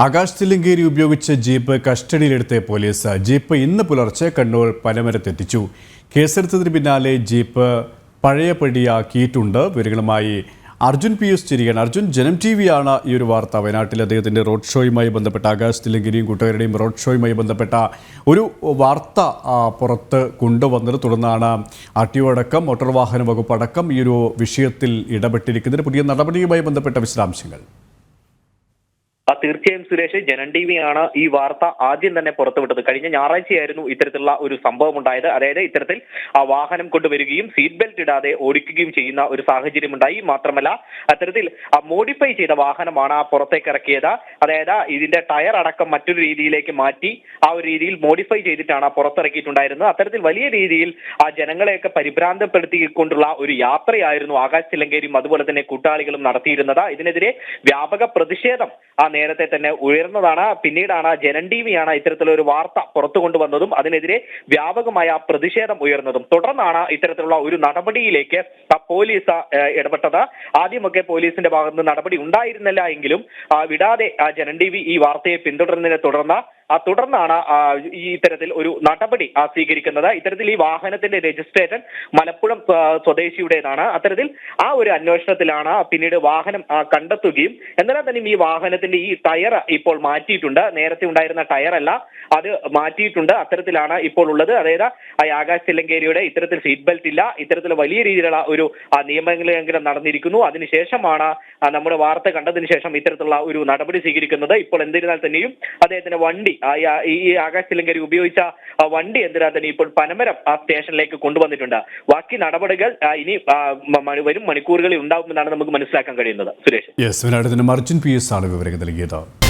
ആകാശ് തില്ലങ്കേരി ഉപയോഗിച്ച ജീപ്പ് കസ്റ്റഡിയിലെടുത്ത police jeep ഇന്ന് പുലർച്ചെ കണ്ണൂർ പനമരത്തെത്തിച്ചു. കേസെടുത്തതിന് പിന്നാലെ ജീപ്പ് പഴയപടിയാക്കിയിട്ടുണ്ട്. വിവരങ്ങളുമായി അർജുൻ പി.എസ്. ചിരിയാണ്. അർജുൻ, ജനം TV ആണ് ഈ ഒരു വാർത്ത. വയനാട്ടിൽ അദ്ദേഹത്തിൻ്റെ റോഡ് ഷോയുമായി ബന്ധപ്പെട്ട ആകാശ് തില്ലങ്കേരിയും കൂട്ടുകാരുടെയും റോഡ് ഷോയുമായി ബന്ധപ്പെട്ട ഒരു വാർത്ത പുറത്ത് കൊണ്ടുവന്നത്. തുടർന്നാണ് RTO അടക്കം മോട്ടോർ വാഹന വകുപ്പ് അടക്കം ഈ ഒരു വിഷയത്തിൽ ഇടപെട്ടിരിക്കുന്നതിന് പുതിയ നടപടിയുമായി ബന്ധപ്പെട്ട വിശദാംശങ്ങൾ. തീർച്ചയായും സുരേഷ്, ജനം TV ആണ് ഈ വാർത്ത ആദ്യം തന്നെ പുറത്തുവിട്ടത്. കഴിഞ്ഞ ഞായറാഴ്ചയായിരുന്നു ഇത്തരത്തിലുള്ള ഒരു സംഭവം ഉണ്ടായത്. അതായത് ഇത്തരത്തിൽ വാഹനം കൊണ്ടുവരികയും സീറ്റ് ബെൽറ്റ് ഇടാതെ ഓടിക്കുകയും ചെയ്യുന്ന ഒരു സാഹചര്യം ഉണ്ടായി. മാത്രമല്ല അത്തരത്തിൽ മോഡിഫൈ ചെയ്ത വാഹനമാണ് പുറത്തേക്ക് ഇറക്കിയത്. അതായത് ഇതിന്റെ ടയർ അടക്കം മറ്റൊരു രീതിയിലേക്ക് മാറ്റി ആ ഒരു രീതിയിൽ മോഡിഫൈ ചെയ്തിട്ടാണ് പുറത്തിറക്കിയിട്ടുണ്ടായിരുന്നത്. അത്തരത്തിൽ വലിയ രീതിയിൽ ജനങ്ങളെയൊക്കെ പരിഭ്രാന്തപ്പെടുത്തിക്കൊണ്ടുള്ള ഒരു യാത്രയായിരുന്നു ആകാശ് തില്ലങ്കേരിയും അതുപോലെ തന്നെ കൂട്ടാളികളും നടത്തിയിരുന്നത്. ഇതിനെതിരെ വ്യാപക പ്രതിഷേധം നേരത്തെ തന്നെ ഉയർന്നതാണ്. പിന്നീടാണ് ജനം TV ആണ് ഇത്തരത്തിലൊരു വാർത്ത പുറത്തു കൊണ്ടുവന്നതും അതിനെതിരെ വ്യാപകമായ പ്രതിഷേധം ഉയർന്നതും. തുടർന്നാണ് ഇത്തരത്തിലുള്ള ഒരു നടപടിയിലേക്ക് പോലീസ് ഇടപെട്ടത്. ആദ്യമൊക്കെ പോലീസിന്റെ ഭാഗത്ത് നടപടി ഉണ്ടായിരുന്നില്ല എങ്കിലും വിടാതെ ജനം TV ഈ വാർത്തയെ പിന്തുടരുന്നതിനെ തുടർന്നാണ് ഈ ഇത്തരത്തിൽ ഒരു നടപടി സ്വീകരിക്കുന്നത്. ഇത്തരത്തിൽ ഈ വാഹനത്തിന്റെ രജിസ്ട്രേഷൻ മലപ്പുറം സ്വദേശിയുടേതാണ്. അത്തരത്തിൽ ആ ഒരു അന്വേഷണത്തിലാണ് പിന്നീട് വാഹനം കണ്ടെത്തുകയും എന്നാൽ തന്നെ ഈ വാഹനത്തിന്റെ ഈ ടയർ ഇപ്പോൾ മാറ്റിയിട്ടുണ്ട്. നേരത്തെ ഉണ്ടായിരുന്ന ടയർ അല്ല, അത് മാറ്റിയിട്ടുണ്ട്. അത്തരത്തിലാണ് ഇപ്പോൾ ഉള്ളത്. അതായത് ആകാശ് തില്ലങ്കേരിയുടെ ഇത്തരത്തിൽ സീറ്റ് ബെൽറ്റ് ഇല്ല, ഇത്തരത്തിൽ വലിയ രീതിയിലുള്ള ഒരു നിയമലംഘനം നടന്നിരിക്കുന്നു. അതിനുശേഷമാണ് നമ്മുടെ വാർത്ത കണ്ടതിന് ശേഷം ഇത്തരത്തിലുള്ള ഒരു നടപടി സ്വീകരിക്കുന്നത്. ഇപ്പോൾ എന്നിരുന്നാൽ തന്നെയും അദ്ദേഹത്തിന്റെ വണ്ടി ഈ ആകാശ് തില്ലങ്കേരി ഉപയോഗിച്ച വണ്ടി എന്തിനാ തന്നെ ഇപ്പോൾ പനമരം സ്റ്റേഷനിലേക്ക് കൊണ്ടുവന്നിട്ടുണ്ട്. ബാക്കി നടപടികൾ ഇനി വരും മണിക്കൂറുകളിൽ ഉണ്ടാകുമെന്നാണ് നമുക്ക് മനസ്സിലാക്കാൻ കഴിയുന്നത്. സുരേഷ്, അർജുൻ P.S. ആണ് വിവരങ്ങൾ നൽകിയത്.